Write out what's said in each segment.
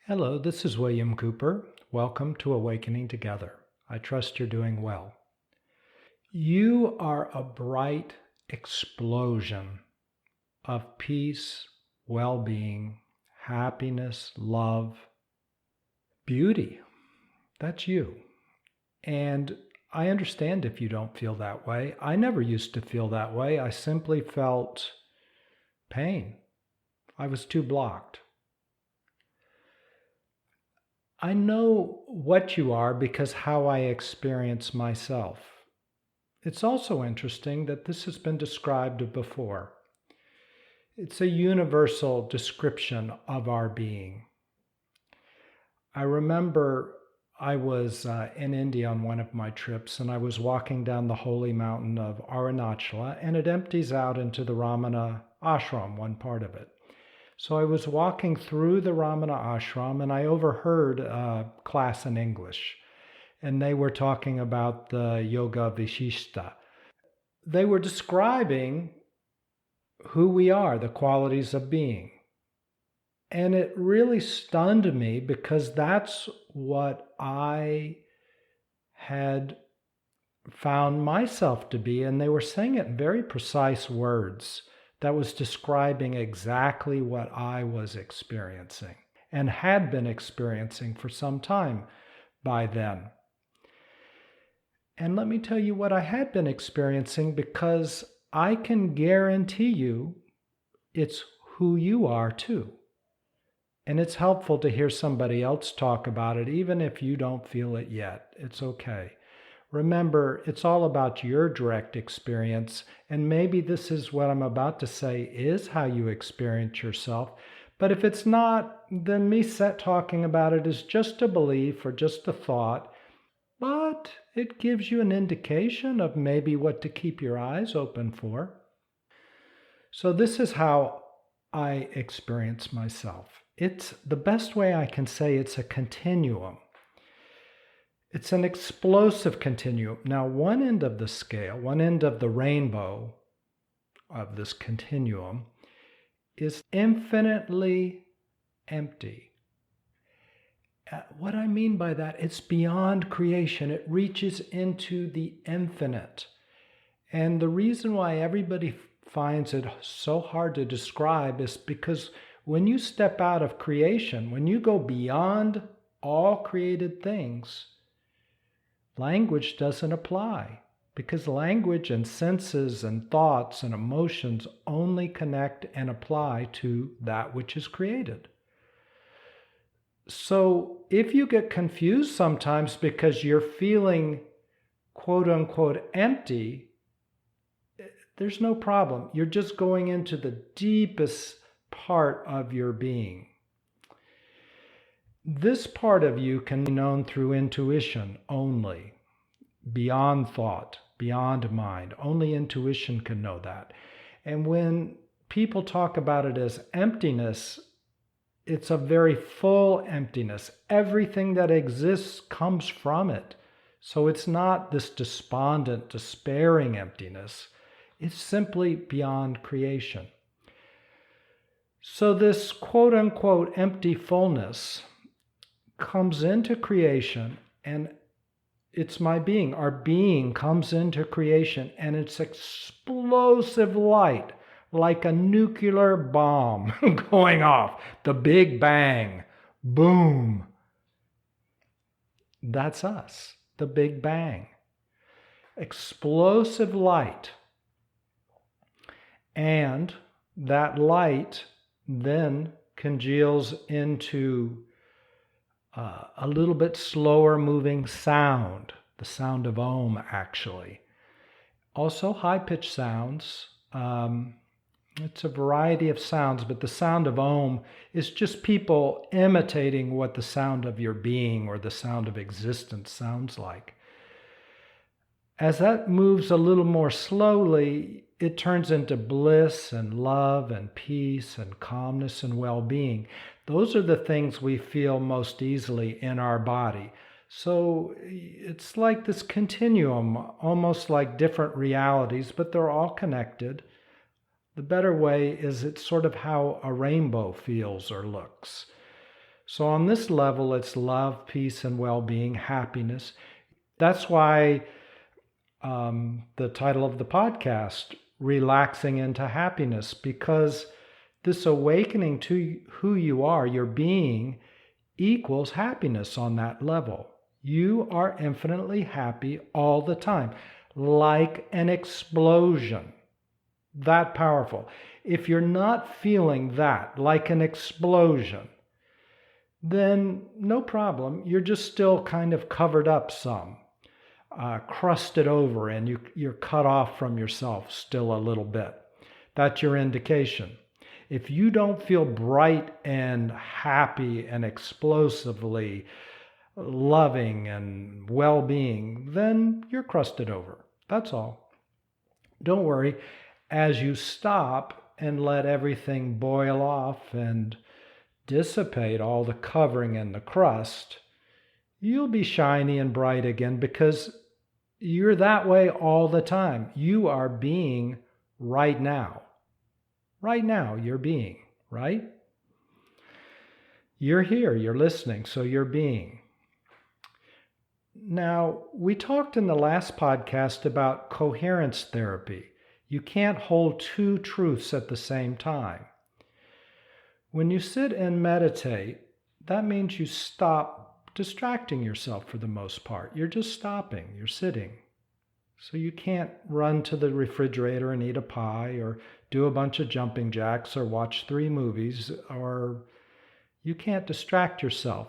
Hello, this is William Cooper. Welcome to Awakening Together. I trust you're doing well. You are a bright explosion of peace, well-being, happiness, love, beauty. That's you. And I understand if you don't feel that way. I never used to feel that way. I simply felt pain. I was too blocked. I know what you are because how I experience myself. It's also interesting that this has been described before. It's a universal description of our being. I remember I was in India on one of my trips, and I was walking down the holy mountain of Arunachala, and it empties out into the Ramana ashram, one part of it. So I was walking through the Ramana ashram, and I overheard a class in English, and they were talking about the Yoga Vishishta. They were describing who we are, the qualities of being. And it really stunned me because that's what I had found myself to be, and they were saying it in very precise words that was describing exactly what I was experiencing and had been experiencing for some time by then. And let me tell you what I had been experiencing, because I can guarantee you it's who you are too. And it's helpful to hear somebody else talk about it, even if you don't feel it yet. It's okay. Remember, it's all about your direct experience, and maybe this is what I'm about to say is how you experience yourself. But if it's not, then me talking about it is just a belief or just a thought, but it gives you an indication of maybe what to keep your eyes open for. So this is how I experience myself. It's the best way I can say it's a continuum. It's an explosive continuum. Now, one end of the scale, one end of the rainbow of this continuum is infinitely empty. What I mean by that, it's beyond creation. It reaches into the infinite. And the reason why everybody finds it so hard to describe is because when you step out of creation, when you go beyond all created things, language doesn't apply, because language and senses and thoughts and emotions only connect and apply to that which is created. So if you get confused sometimes because you're feeling quote unquote empty, there's no problem. You're just going into the deepest part of your being. This part of you can be known through intuition only, beyond thought, beyond mind. Only intuition can know that. And when people talk about it as emptiness, it's a very full emptiness. Everything that exists comes from it. So it's not this despondent, despairing emptiness. It's simply beyond creation. So this quote unquote empty fullness comes into creation, and it's my being. Our being comes into creation, and it's explosive light, like a nuclear bomb going off. The Big Bang. Boom. That's us. The Big Bang. Explosive light. And that light then congeals into a little bit slower moving sound, the sound of Om, actually. Also high-pitched sounds. It's a variety of sounds, but the sound of Om is just people imitating what the sound of your being or the sound of existence sounds like. As that moves a little more slowly, it turns into bliss and love and peace and calmness and well-being. Those are the things we feel most easily in our body. So it's like this continuum, almost like different realities, but they're all connected. The better way is it's sort of how a rainbow feels or looks. So on this level, it's love, peace, and well-being, happiness. That's why the title of the podcast, Relaxing into Happiness, because this awakening to who you are, your being, equals happiness on that level. You are infinitely happy all the time, like an explosion. That powerful. If you're not feeling that, like an explosion, then no problem. You're just still kind of covered up some, crusted over, and you're cut off from yourself still a little bit. That's your indication. If you don't feel bright and happy and explosively loving and well-being, then you're crusted over. That's all. Don't worry. As you stop and let everything boil off and dissipate all the covering and the crust, you'll be shiny and bright again, because you're that way all the time. You are being right now. Right now, you're being, right? You're here, you're listening, so you're being. Now, we talked in the last podcast about coherence therapy. You can't hold two truths at the same time. When you sit and meditate, that means you stop distracting yourself for the most part. You're just stopping, you're sitting. So you can't run to the refrigerator and eat a pie, or do a bunch of jumping jacks, or watch 3 movies, or you can't distract yourself.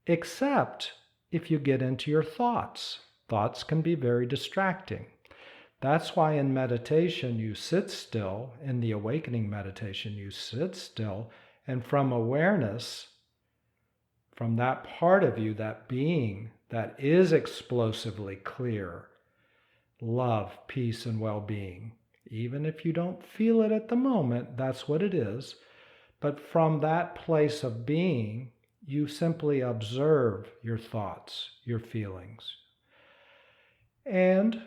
Except if you get into your thoughts. Thoughts can be very distracting. That's why in meditation you sit still, in the awakening meditation you sit still, and from awareness, from that part of you, that being that is explosively clear, love, peace, and well-being. Even if you don't feel it at the moment, that's what it is. But from that place of being, you simply observe your thoughts, your feelings. And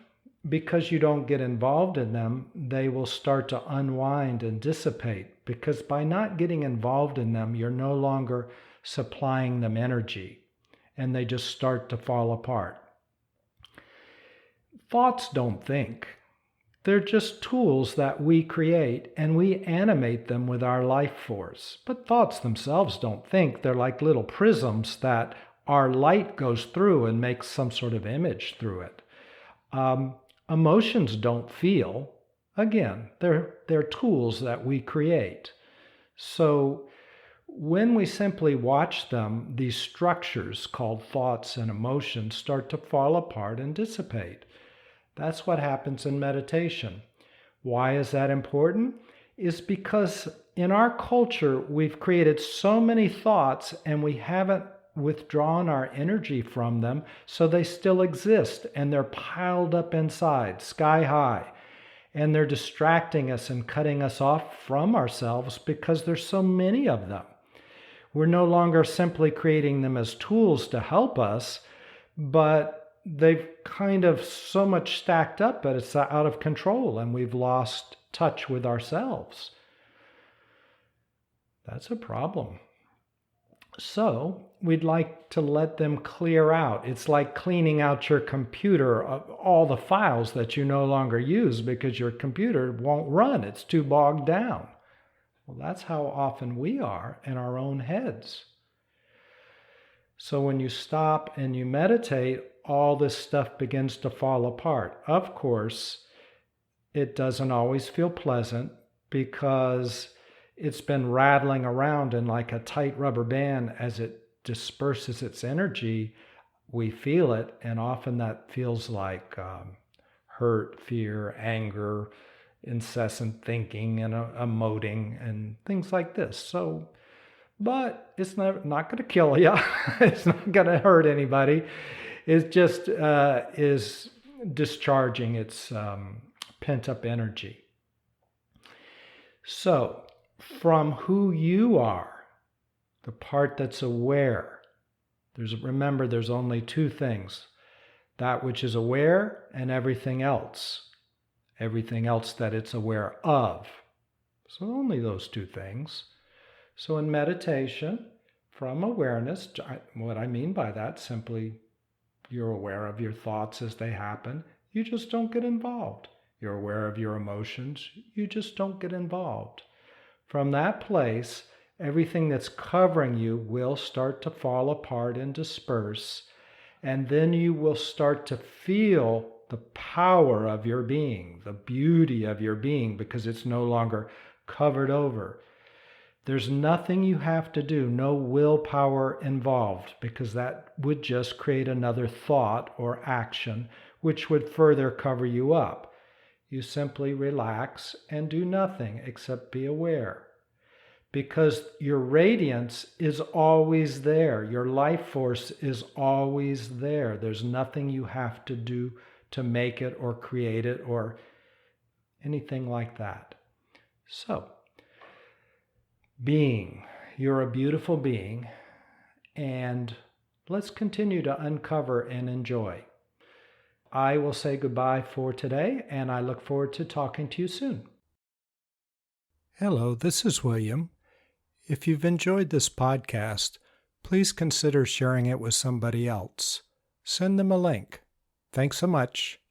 because you don't get involved in them, they will start to unwind and dissipate. Because by not getting involved in them, you're no longer supplying them energy, and they just start to fall apart. Thoughts don't think. They're just tools that we create, and we animate them with our life force. But thoughts themselves don't think. They're like little prisms that our light goes through and makes some sort of image through it. Emotions don't feel. Again, they're tools that we create. So when we simply watch them, these structures called thoughts and emotions start to fall apart and dissipate. That's what happens in meditation. Why is that important? Is because in our culture, we've created so many thoughts and we haven't withdrawn our energy from them, so they still exist and they're piled up inside, sky high. And they're distracting us and cutting us off from ourselves because there's so many of them. We're no longer simply creating them as tools to help us, but they've kind of so much stacked up that it's out of control and we've lost touch with ourselves. That's a problem. So we'd like to let them clear out. It's like cleaning out your computer of all the files that you no longer use because your computer won't run. It's too bogged down. Well, that's how often we are in our own heads. So when you stop and you meditate, all this stuff begins to fall apart. Of course, it doesn't always feel pleasant because it's been rattling around in like a tight rubber band. As it disperses its energy, we feel it, and often that feels like hurt, fear, anger, incessant thinking, and emoting, and things like this. So, but it's not going to kill you. It's not going to hurt anybody. It just is discharging its pent-up energy. So, from who you are, the part that's aware, remember there's only 2 things: that which is aware and everything else that it's aware of. So only those 2 things. So in meditation, from awareness. What I mean by that, simply you're aware of your thoughts as they happen. You just don't get involved. You're aware of your emotions. You just don't get involved. From that place, everything that's covering you will start to fall apart and disperse. And then you will start to feel the power of your being, the beauty of your being, because it's no longer covered over. There's nothing you have to do, no willpower involved, because that would just create another thought or action, which would further cover you up. You simply relax and do nothing except be aware. Because your radiance is always there. Your life force is always there. There's nothing you have to do to make it or create it or anything like that. So, being, you're a beautiful being, and let's continue to uncover and enjoy. I will say goodbye for today, and I look forward to talking to you soon. Hello, this is William. If you've enjoyed this podcast, please consider sharing it with somebody else. Send them a link. Thanks so much.